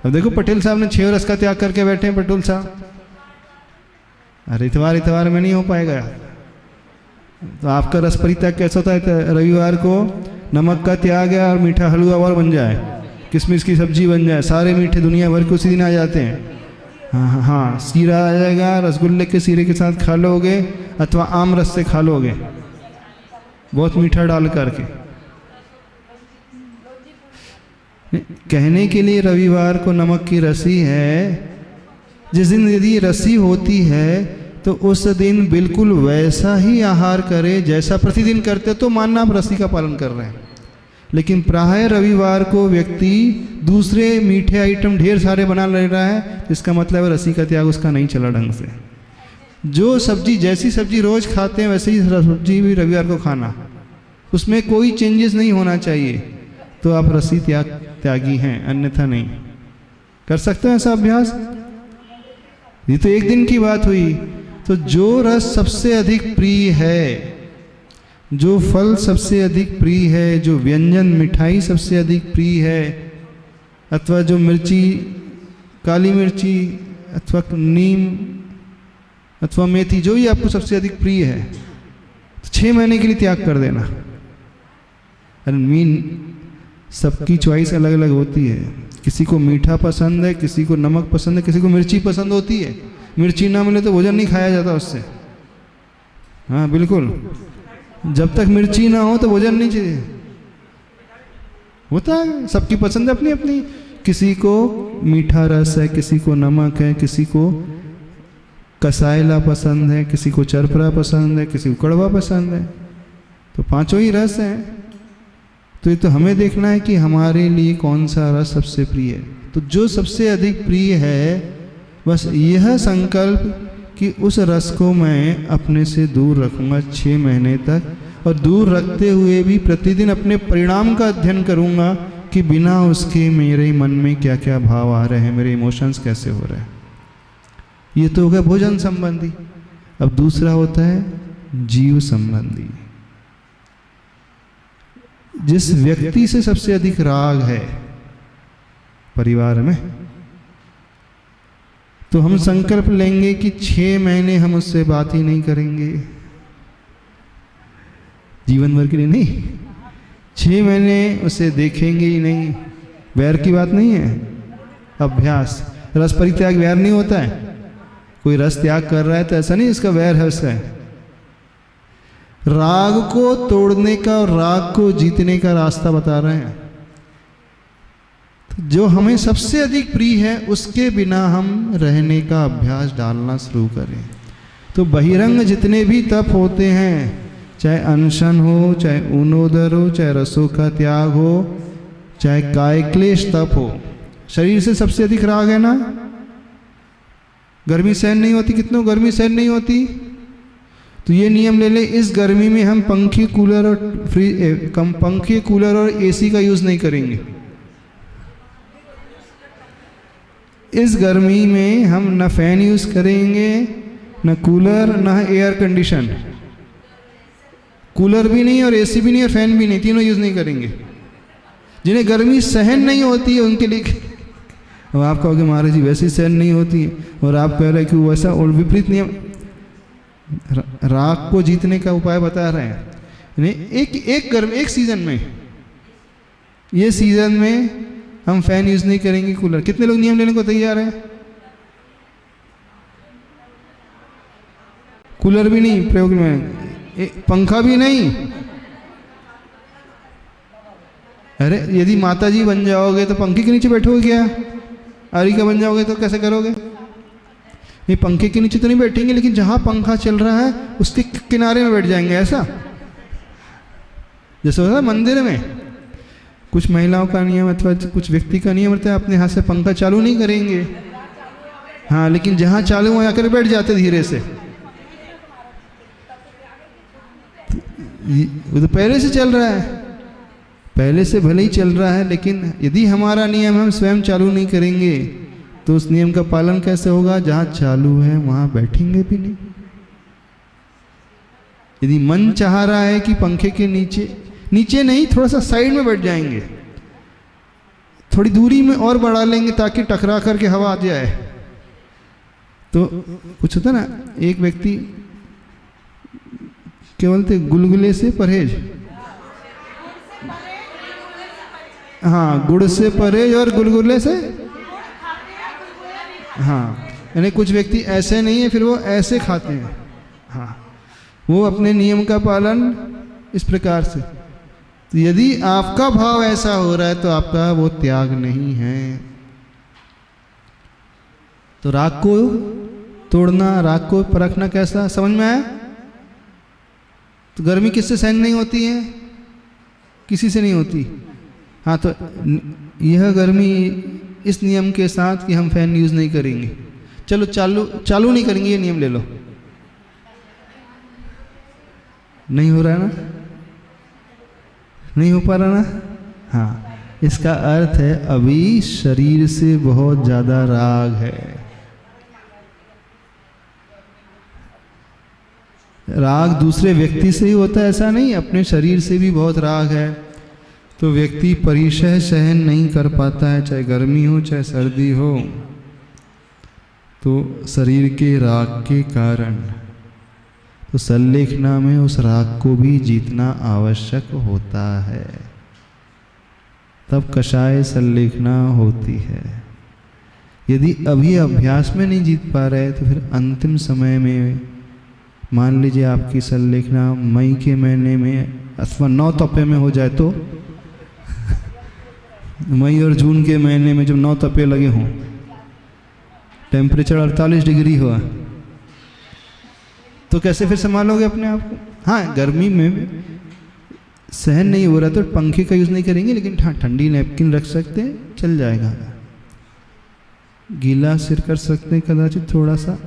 अब देखो पटेल साहब ने 6 रस का त्याग करके बैठे हैं। पटेल साहब, अरे इतवार में नहीं हो पाएगा। तो आपका रस परित्याग कैसा होता है? रविवार को नमक का त्याग है और मीठा हलवा और बन जाए, किशमिश की सब्जी बन जाए, सारे मीठे दुनिया भर के उसी दिन आ जाते हैं। हाँ, सीरा आ जाएगा, रसगुल्ले के सीरे के साथ खा लोगे, अथवा आम रस से खा लोगे, बहुत मीठा डाल करके। कहने के लिए रविवार को नमक की रसी है। जिस दिन यदि रसी होती है तो उस दिन बिल्कुल वैसा ही आहार करे जैसा प्रतिदिन करते, तो मानना आप रसी का पालन कर रहे हैं। लेकिन प्राय रविवार को व्यक्ति दूसरे मीठे आइटम ढेर सारे बना ले रहा है, इसका मतलब है रसी का त्याग उसका नहीं चला ढंग से। जो सब्जी, जैसी सब्जी रोज खाते हैं वैसे ही सब्जी भी रविवार को खाना, उसमें कोई चेंजेस नहीं होना चाहिए। तो आप रसी त्यागी हैं, अन्यथा नहीं। कर सकते हैं ऐसा अभ्यास? ये तो एक दिन की बात हुई। तो जो रस सबसे अधिक प्रिय है, जो फल सबसे अधिक प्रिय है, जो व्यंजन मिठाई सबसे अधिक प्रिय है, अथवा जो मिर्ची, काली मिर्ची अथवा नीम अथवा मेथी, जो ही आपको सबसे अधिक प्रिय है, तो 6 महीने के लिए त्याग कर देना। अरे मीन सबकी चॉइस अलग अलग होती है। किसी को मीठा पसंद है, किसी को नमक पसंद है, किसी को मिर्ची पसंद होती है। मिर्ची ना मिले तो भोजन नहीं खाया जाता उससे। हाँ बिल्कुल, जब तक मिर्ची ना हो तो भोजन नहीं चाहिए। होता है, सबकी पसंद है अपनी अपनी। किसी को मीठा रस है, किसी को नमक है, किसी को कसायला पसंद है, किसी को चरपरा पसंद है, किसी को कड़वा पसंद है। तो 5 ही रस हैं। तो ये तो हमें देखना है कि हमारे लिए कौन सा रस सबसे प्रिय है। तो जो सबसे अधिक प्रिय है, बस यह संकल्प कि उस रस को मैं अपने से दूर रखूँगा 6 महीने तक, और दूर रखते हुए भी प्रतिदिन अपने परिणाम का अध्ययन करूँगा कि बिना उसके मेरे मन में क्या क्या भाव आ रहे हैं, मेरे इमोशंस कैसे हो रहे हैं। ये तो हो गया भोजन संबंधी। अब दूसरा होता है जीव संबंधी। जिस व्यक्ति से सबसे अधिक राग है परिवार में, तो हम संकल्प लेंगे कि 6 महीने हम उससे बात ही नहीं करेंगे। जीवन भर के लिए नहीं, 6 महीने उसे देखेंगे ही नहीं। वैर की बात नहीं है, अभ्यास। रस परित्याग वैर नहीं होता है। कोई रस त्याग कर रहा है तो ऐसा नहीं इसका वैर है उससे। राग को तोड़ने का और राग को जीतने का रास्ता बता रहे हैं। तो जो हमें सबसे अधिक प्रिय है उसके बिना हम रहने का अभ्यास डालना शुरू करें। तो बहिरंग जितने भी तप होते हैं, चाहे अनशन हो, चाहे ऊनोदर हो, चाहे रसों का त्याग हो, चाहे काय क्लेश तप हो, शरीर से सबसे अधिक राग है ना। गर्मी सहन नहीं होती, कितनों गर्मी सहन नहीं होती, तो ये नियम ले ले, इस गर्मी में हम पंखे कूलर और पंखे कूलर और एसी का यूज़ नहीं करेंगे। इस गर्मी में हम न फैन यूज़ करेंगे, न कूलर, न एयर कंडीशन। कूलर भी नहीं और एसी भी नहीं और फैन भी नहीं, तीनों यूज़ नहीं करेंगे। जिन्हें गर्मी सहन नहीं होती है उनके लिए। अब आप कहोगे महाराज जी वैसे सहन नहीं होती है, और आप कह रहे हैं कि वैसा और विपरीत नियम। राग को जीतने का उपाय बता रहे हैं। एक सीजन में, ये सीजन में हम फैन यूज नहीं करेंगे, कूलर। कितने लोग नियम लेने को तैयार हैं? कूलर भी नहीं प्रयोग में, पंखा भी नहीं। अरे यदि माता जी बन जाओगे तो पंखे के नीचे बैठोगे क्या? आरिका बन जाओगे तो कैसे करोगे? ये पंखे के नीचे तो नहीं बैठेंगे, लेकिन जहां पंखा चल रहा है उसके किनारे में बैठ जाएंगे। ऐसा जैसे होता है मंदिर में, कुछ महिलाओं का नियम अथवा कुछ व्यक्ति का नियम रहता है, अपने हाथ से पंखा चालू नहीं करेंगे। हाँ, लेकिन जहां चालू वहां आकर बैठ जाते धीरे से। वो तो पहले से चल रहा है, पहले से भले ही चल रहा है, लेकिन यदि हमारा नियम हम स्वयं चालू नहीं करेंगे तो उस नियम का पालन कैसे होगा? जहां चालू है वहां बैठेंगे भी नहीं। यदि मन चाह रहा है कि पंखे के नीचे नहीं, थोड़ा सा साइड में बैठ जाएंगे, थोड़ी दूरी में और बढ़ा लेंगे ताकि टकरा करके हवा आ जाए। तो कुछ होता ना, एक व्यक्ति क्या बोलते, गुलगुले से परहेज। हाँ, गुड़ से परहेज और गुलगुले से। हाँ, यानी कुछ व्यक्ति ऐसे नहीं है, फिर वो ऐसे खाते हैं। हाँ, वो अपने नियम का पालन इस प्रकार से। तो यदि आपका भाव ऐसा हो रहा है तो आपका वो त्याग नहीं है। तो राग को तोड़ना, राग को परखना कैसा, समझ में आया? तो गर्मी किससे सहन नहीं होती है? किसी से नहीं होती। हाँ, तो यह गर्मी इस नियम के साथ कि हम फैन यूज़ नहीं करेंगे। चलो चालू नहीं करेंगे, ये नियम ले लो। नहीं हो रहा है ना, नहीं हो पा रहा ना। हाँ, इसका अर्थ है अभी शरीर से बहुत ज़्यादा राग है। राग दूसरे व्यक्ति से ही होता है ऐसा नहीं, अपने शरीर से भी बहुत राग है। तो व्यक्ति परिशह सहन नहीं कर पाता है, चाहे गर्मी हो चाहे सर्दी हो, तो शरीर के राग के कारण। तो सल्लेखना में उस राग को भी जीतना आवश्यक होता है, तब कषाय सल्लेखना होती है। यदि अभी अभ्यास में नहीं जीत पा रहे तो फिर अंतिम समय में, मान लीजिए आपकी सल्लेखना मई के महीने में अथवा 9 तपे में हो जाए, तो मई और जून के महीने में जब 9 तपे लगे हों, टेम्परेचर 48 डिग्री हुआ, तो कैसे फिर संभालोगे अपने आप को? हाँ, गर्मी में सहन नहीं हो रहा तो पंखे का यूज़ नहीं करेंगे, लेकिन ठंडी नैपकिन रख सकते हैं, चल जाएगा। गीला सिर कर सकते हैं कदाचित थोड़ा सा,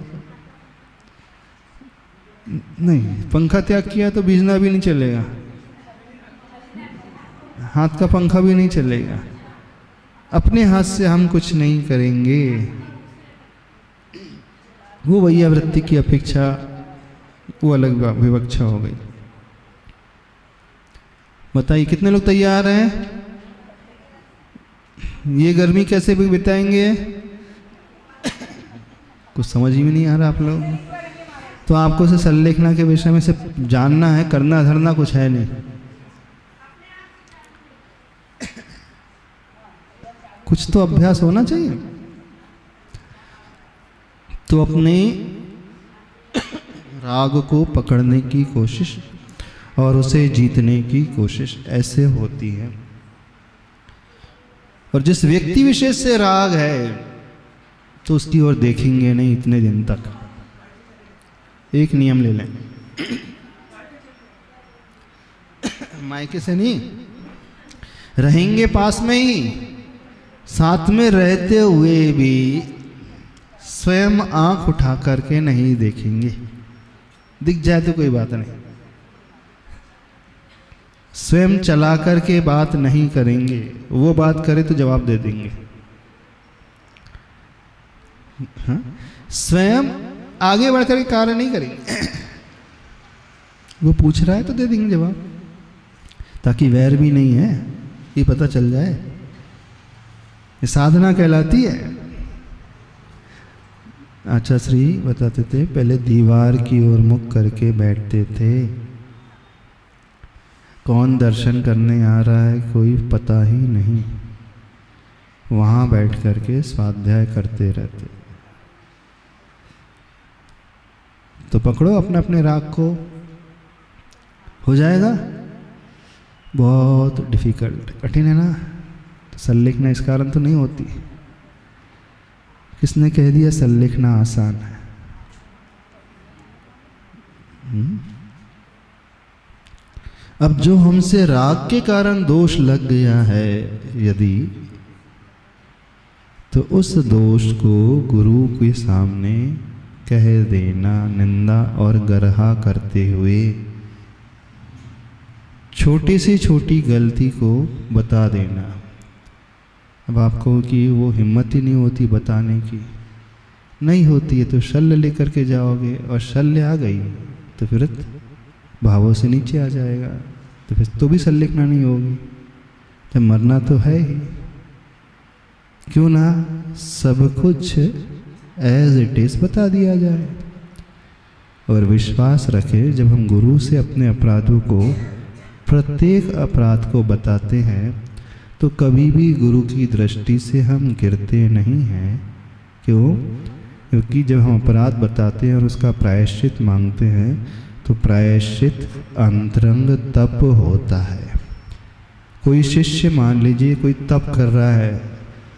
नहीं पंखा त्याग किया तो भीजना भी नहीं चलेगा, हाथ का पंखा भी नहीं चलेगा। अपने हाथ से हम कुछ नहीं करेंगे। वो वैयावृत्ति की अपेक्षा वो अलग विवक्षा हो गई। बताइए कितने लोग तैयार हैं? ये गर्मी कैसे बिताएंगे? कुछ समझ ही में नहीं आ रहा आप लोग। तो आपको से सल्लेखना के विषय में से जानना है, करना धरना कुछ है नहीं। कुछ तो अभ्यास होना चाहिए। तो अपने राग को पकड़ने की कोशिश और उसे जीतने की कोशिश ऐसे होती है। और जिस व्यक्ति विशेष से राग है तो उसकी ओर देखेंगे नहीं इतने दिन तक। एक नियम ले लें, मायके से नहीं, रहेंगे पास में ही, साथ में रहते हुए भी स्वयं आंख उठा करके नहीं देखेंगे। दिख जाए तो कोई बात नहीं, स्वयं चला करके बात नहीं करेंगे। वो बात करे तो जवाब दे देंगे। हाँ? स्वयं आगे बढ़ कर कार्य नहीं करेंगे। वो पूछ रहा है तो दे देंगे जवाब, ताकि वैर भी नहीं है ये पता चल जाए। ये साधना कहलाती है। आचार्य श्री बताते थे, पहले दीवार की ओर मुख करके बैठते थे, कौन दर्शन करने आ रहा है कोई पता ही नहीं, वहाँ बैठ करके स्वाध्याय करते रहते। तो पकड़ो अपने अपने राग को, हो जाएगा। बहुत डिफिकल्ट, कठिन है ना। तो सल्लेखना इस कारण तो नहीं होती। किसने कह दिया सल्लेखना आसान है? अब जो हमसे राग के कारण दोष लग गया है यदि, तो उस दोष को गुरु के सामने कह देना, निंदा और गरहा करते हुए छोटी से छोटी गलती को बता देना। अब आपको कि वो हिम्मत ही नहीं होती बताने की, नहीं होती है तो शल्य लेकर के जाओगे, और शल्य आ गई तो फिर भावों से नीचे आ जाएगा, तो फिर तो भी सल्लेखना नहीं होगी। जब मरना तो है ही, क्यों ना सब कुछ एज इट इज बता दिया जाए। और विश्वास रखे, जब हम गुरु से अपने अपराधों को, प्रत्येक अपराध को बताते हैं, तो कभी भी गुरु की दृष्टि से हम गिरते नहीं हैं। क्यों? क्योंकि जब हम अपराध बताते हैं और उसका प्रायश्चित मांगते हैं, तो प्रायश्चित अंतरंग तप होता है। कोई शिष्य मान लीजिए कोई तप कर रहा है,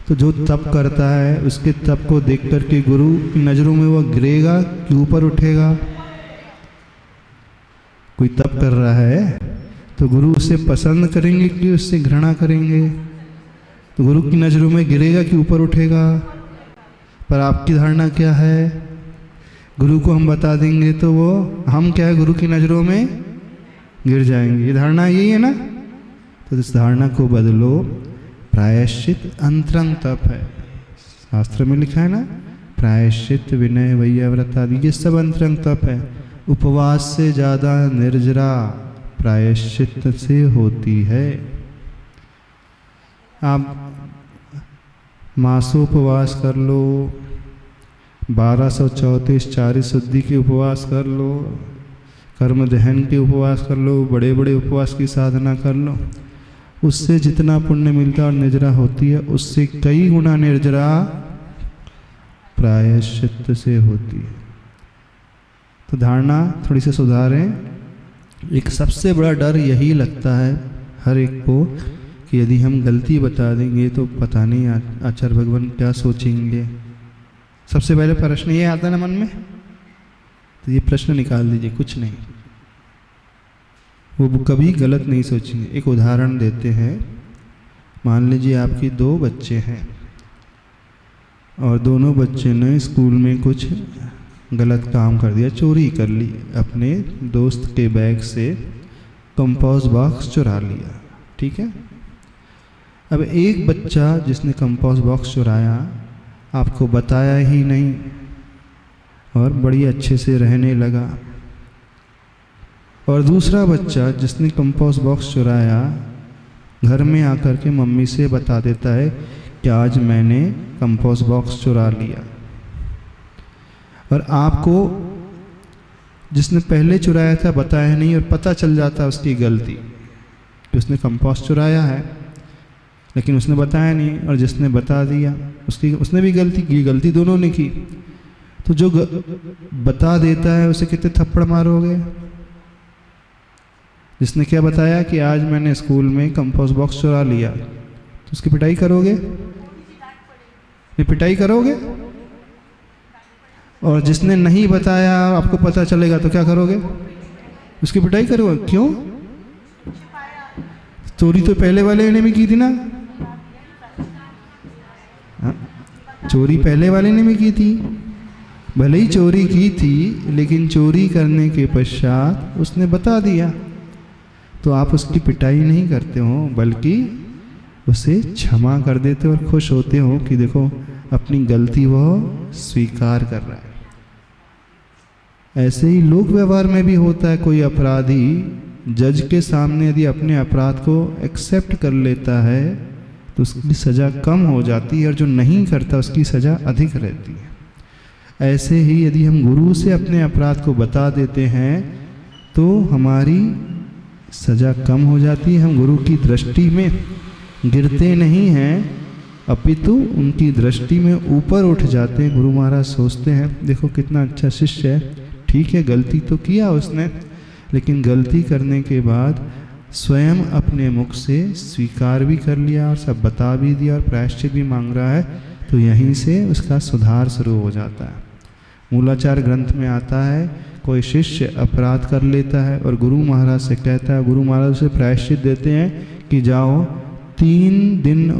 तो जो तप करता है उसके तप को देख कर के गुरु की नज़रों में वो गिरेगा कि ऊपर उठेगा? कोई तप कर रहा है तो गुरु उसे पसंद करेंगे कि उससे घृणा करेंगे? तो गुरु की नज़रों में गिरेगा कि ऊपर उठेगा? पर आपकी धारणा क्या है? गुरु को हम बता देंगे तो वो, हम क्या है, गुरु की नज़रों में गिर जाएंगे। ये धारणा यही है ना? तो इस धारणा को बदलो। प्रायश्चित अंतरंग तप है। शास्त्र में लिखा है ना, प्रायश्चित विनय वैयाव्रत आदि, ये सब अंतरंग तप है। उपवास से ज़्यादा निर्जरा प्रायश्चित से होती है। आप मासोपवास कर लो, 1234 चारी शुद्धि के उपवास कर लो, कर्म दहन के उपवास कर लो, बड़े बड़े उपवास की साधना कर लो, उससे जितना पुण्य मिलता और निर्जरा होती है उससे कई गुना निर्जरा प्रायश्चित से होती है। तो धारणा थोड़ी सी सुधारें। एक सबसे बड़ा डर यही लगता है हर एक को कि यदि हम गलती बता देंगे तो पता नहीं आचार्य भगवान क्या सोचेंगे। सबसे पहले प्रश्न ये आता है ना मन में, तो ये प्रश्न निकाल दीजिए, कुछ नहीं, वो कभी गलत नहीं सोचेंगे। एक उदाहरण देते हैं। मान लीजिए आपकी 2 बच्चे हैं और दोनों बच्चे ने स्कूल में कुछ गलत काम कर दिया, चोरी कर ली, अपने दोस्त के बैग से कंपोस्ट बॉक्स चुरा लिया, ठीक है। अब एक बच्चा जिसने कंपोस्ट बॉक्स चुराया आपको बताया ही नहीं और बड़ी अच्छे से रहने लगा, और दूसरा बच्चा जिसने कंपोस्ट बॉक्स चुराया घर में आकर के मम्मी से बता देता है कि आज मैंने कंपोस्ट बॉक्स चुरा लिया। और आपको जिसने पहले चुराया था बताया नहीं और पता चल जाता उसकी गलती कि उसने कंपोस्ट चुराया है, लेकिन उसने बताया नहीं, और जिसने बता दिया उसने भी गलती की, गलती दोनों ने की। तो जो बता देता है उसे कितने थप्पड़ मारोगे? जिसने क्या बताया कि आज मैंने स्कूल में कंपोस्ट बॉक्स चुरा लिया, तो उसकी पिटाई करोगे? नहीं, पिटाई करोगे। और जिसने नहीं बताया आपको पता चलेगा तो क्या करोगे? उसकी पिटाई करोगे। क्यों? चोरी तो पहले वाले ने भी की थी ना, चोरी पहले वाले ने भी की थी। भले ही चोरी की थी लेकिन चोरी करने के पश्चात उसने बता दिया, तो आप उसकी पिटाई नहीं करते हो बल्कि उसे क्षमा कर देते हो और खुश होते हो कि देखो अपनी गलती वह स्वीकार कर रहा है। ऐसे ही लोक व्यवहार में भी होता है। कोई अपराधी जज के सामने यदि अपने अपराध को एक्सेप्ट कर लेता है तो उसकी सज़ा कम हो जाती है, और जो नहीं करता उसकी सज़ा अधिक रहती है। ऐसे ही यदि हम गुरु से अपने अपराध को बता देते हैं तो हमारी सज़ा कम हो जाती है। हम गुरु की दृष्टि में गिरते नहीं हैं अपितु उनकी दृष्टि में ऊपर उठ जाते हैं। गुरु महाराज सोचते हैं देखो कितना अच्छा शिष्य है, ठीक है गलती तो किया उसने, लेकिन गलती करने के बाद स्वयं अपने मुख से स्वीकार भी कर लिया और सब बता भी दिया और प्रायश्चित भी मांग रहा है, तो यहीं से उसका सुधार शुरू हो जाता है। मूलाचार ग्रंथ में आता है कोई शिष्य अपराध कर लेता है और गुरु महाराज से कहता है, गुरु महाराज उसे प्रायश्चित देते हैं कि जाओ 3 दिन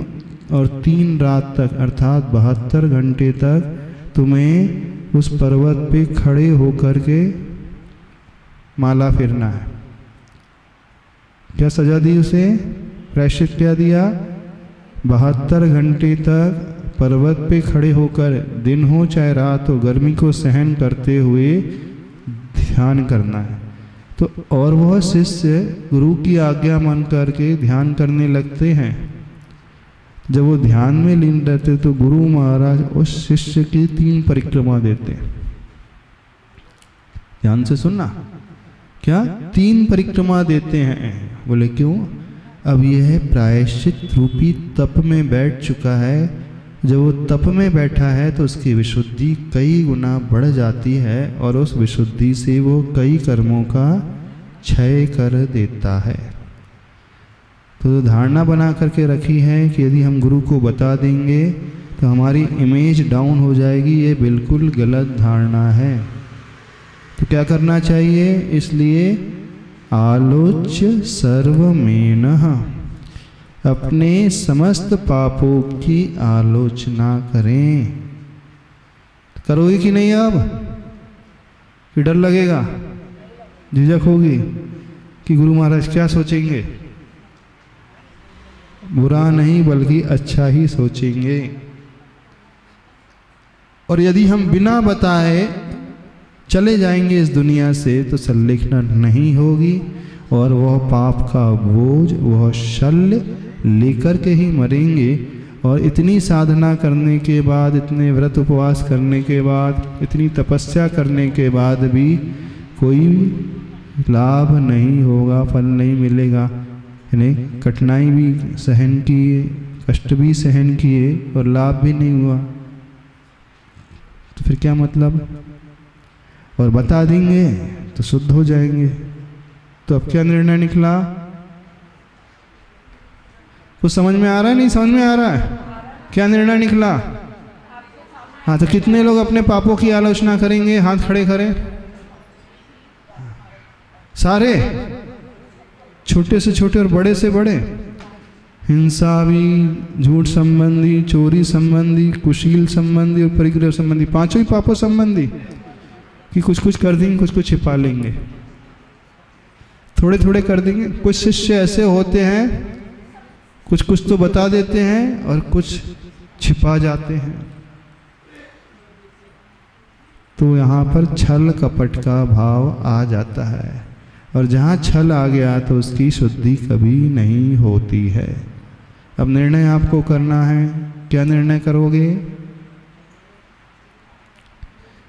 और 3 रात तक अर्थात 72 घंटे तक तुम्हें उस पर्वत पे खड़े होकर के माला फिरना है। क्या सजा दी उसे? प्रायश्चित क्या दिया? 72 घंटे तक पर्वत पे खड़े होकर, दिन हो चाहे रात हो, गर्मी को सहन करते हुए ध्यान करना है। तो और वह शिष्य गुरु की आज्ञा मान करके ध्यान करने लगते हैं। जब वो ध्यान में लीन रहते तो गुरु महाराज उस शिष्य की 3 परिक्रमा देते हैं। ध्यान से सुनना, क्या 3 परिक्रमा देते हैं? बोले क्यों? अब यह प्रायश्चित रूपी तप में बैठ चुका है। जब वो तप में बैठा है तो उसकी विशुद्धि कई गुना बढ़ जाती है और उस विशुद्धि से वो कई कर्मों का क्षय कर देता है। तो धारणा बना करके रखी है कि यदि हम गुरु को बता देंगे तो हमारी इमेज डाउन हो जाएगी। ये बिल्कुल गलत धारणा है। तो क्या करना चाहिए? इसलिए आलोच्य सर्वमेनः, अपने समस्त पापों की आलोचना करें। करोगे कि नहीं? अब कि डर लगेगा, झिझक होगी कि गुरु महाराज क्या सोचेंगे? बुरा नहीं बल्कि अच्छा ही सोचेंगे। और यदि हम बिना बताए चले जाएंगे इस दुनिया से तो संलिखना नहीं होगी और वह पाप का बोझ, वह शल्य लेकर के ही मरेंगे। और इतनी साधना करने के बाद, इतने व्रत उपवास करने के बाद, इतनी तपस्या करने के बाद भी कोई लाभ नहीं होगा, फल नहीं मिलेगा। यानी कठिनाई भी सहन किए, कष्ट भी सहन किए और लाभ भी नहीं हुआ, तो फिर क्या मतलब? और बता देंगे तो शुद्ध हो जाएंगे। तो अब क्या निर्णय निकला? कुछ समझ में आ रहा है? नहीं समझ में आ रहा है? क्या निर्णय निकला? हाँ, तो कितने लोग अपने पापों की आलोचना करेंगे? हाथ खड़े करें। सारे, छोटे से छोटे और बड़े से बड़े। हिंसा भी, झूठ संबंधी, चोरी संबंधी, कुशील संबंधी और परिग्रह संबंधी, पांचों ही पापों संबंधी, कि कुछ कुछ कर देंगे, कुछ कुछ छिपा लेंगे, थोड़े थोड़े कर देंगे। कुछ शिष्य ऐसे होते हैं, कुछ कुछ तो बता देते हैं और कुछ छिपा जाते हैं। तो यहाँ पर छल कपट का भाव आ जाता है, और जहाँ छल आ गया तो उसकी शुद्धि कभी नहीं होती है। अब निर्णय आपको करना है। क्या निर्णय करोगे?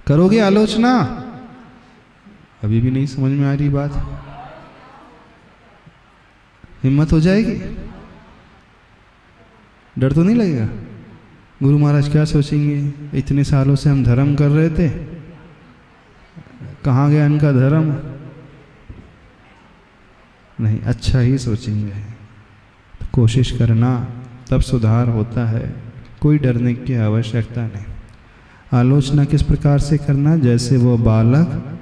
करोगे आलोचना? अभी भी नहीं समझ में आ रही बात? हिम्मत हो जाएगी? डर तो नहीं लगेगा? गुरु महाराज क्या सोचेंगे? इतने सालों से हम धर्म कर रहे थे, कहाँ गया इनका धर्म? नहीं, अच्छा ही सोचेंगे। तो कोशिश करना, तब सुधार होता है। कोई डरने की आवश्यकता नहीं। आलोचना किस प्रकार से करना? जैसे वो बालक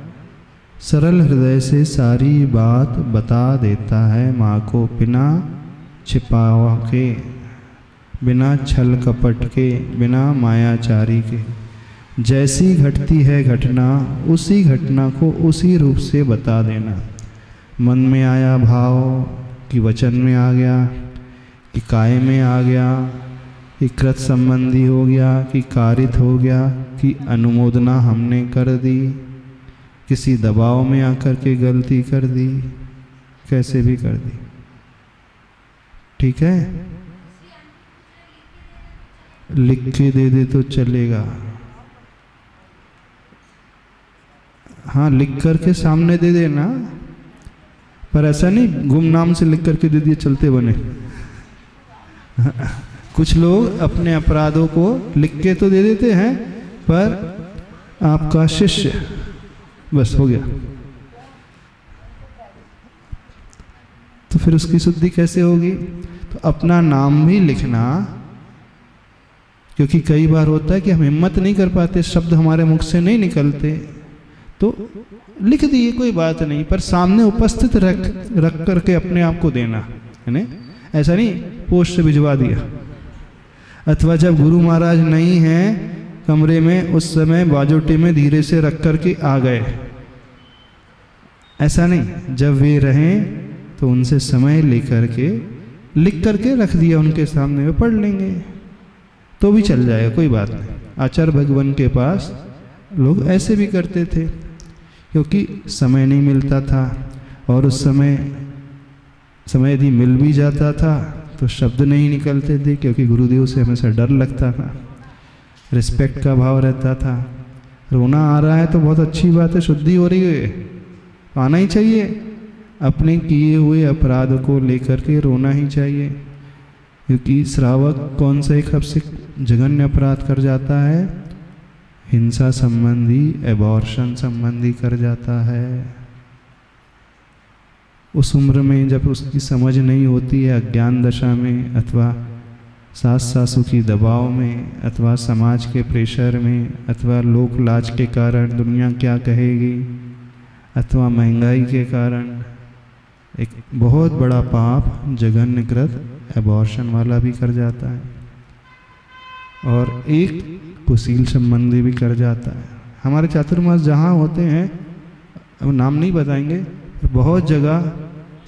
सरल हृदय से सारी बात बता देता है माँ को, बिना छिपावा के, बिना छल कपट के, बिना मायाचारी के। जैसी घटती है घटना, उसी घटना को उसी रूप से बता देना। मन में आया भाव कि वचन में आ गया, कि काय में आ गया, कि कृत संबंधी हो गया, कि कारित हो गया, कि अनुमोदना हमने कर दी, किसी दबाव में आकर के गलती कर दी, कैसे भी कर दी। ठीक है? लिख के दे दे तो चलेगा। हाँ, लिख करके सामने दे देना, पर ऐसा नहीं गुमनाम से लिख करके दे दिए चलते बने। कुछ लोग अपने अपराधों को लिख के तो दे देते हैं, पर आपका शिष्य, बस हो गया। तो फिर उसकी शुद्धि कैसे होगी? तो अपना नाम भी लिखना, क्योंकि कई बार होता है कि हम हिम्मत नहीं कर पाते, शब्द हमारे मुख से नहीं निकलते, तो लिख दिए, कोई बात नहीं, पर सामने उपस्थित रख करके अपने आप को देना है ना। ऐसा नहीं पोस्ट से भिजवा दिया, अथवा जब गुरु महाराज नहीं हैं कमरे में, उस समय बाजोटे में धीरे से रख करके आ गए, ऐसा नहीं। जब वे रहें तो उनसे समय लेकर के लिख करके रख दिया उनके सामने, वे पढ़ लेंगे तो भी चल जाएगा, कोई बात नहीं। आचार्य भगवान के पास लोग ऐसे भी करते थे, क्योंकि समय नहीं मिलता था, और उस समय यदि मिल भी जाता था तो शब्द नहीं निकलते थे, क्योंकि गुरुदेव से हमेशा डर लगता था, रिस्पेक्ट का भाव रहता था। रोना आ रहा है तो बहुत अच्छी बात है, शुद्धि हो रही है, आना ही चाहिए। अपने किए हुए अपराध को लेकर के रोना ही चाहिए, क्योंकि श्रावक कौन सा एक सबसे जघन्य अपराध कर जाता है? हिंसा संबंधी, एबॉर्शन संबंधी कर जाता है। उस उम्र में जब उसकी समझ नहीं होती है, अज्ञान दशा में, अथवा सास सासू की दबाव में, अथवा समाज के प्रेशर में, अथवा लोक लाज के कारण दुनिया क्या कहेगी, अथवा महंगाई के कारण, एक बहुत बड़ा पाप जघन्यकृत एबॉर्शन वाला भी कर जाता है, और एक कुशील संबंधी भी कर जाता है। हमारे चातुर्मास जहाँ होते हैं, अब नाम नहीं बताएंगे, बहुत जगह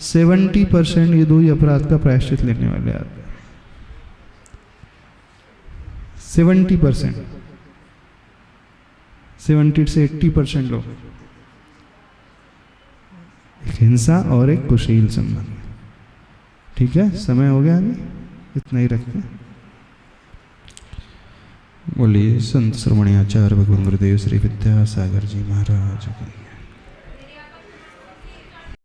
70% ये दो ही अपराध का प्रायश्चित लेने वाले आते हैं। 70%, 70 से 80% लोग, एक हिंसा और एक कुशील संबंध। ठीक है, समय हो गया, अभी इतना ही रखते हैं। बोलिए संत श्रवणीय आचार्य भगवान गुरुदेव श्री विद्यासागर जी महाराज की।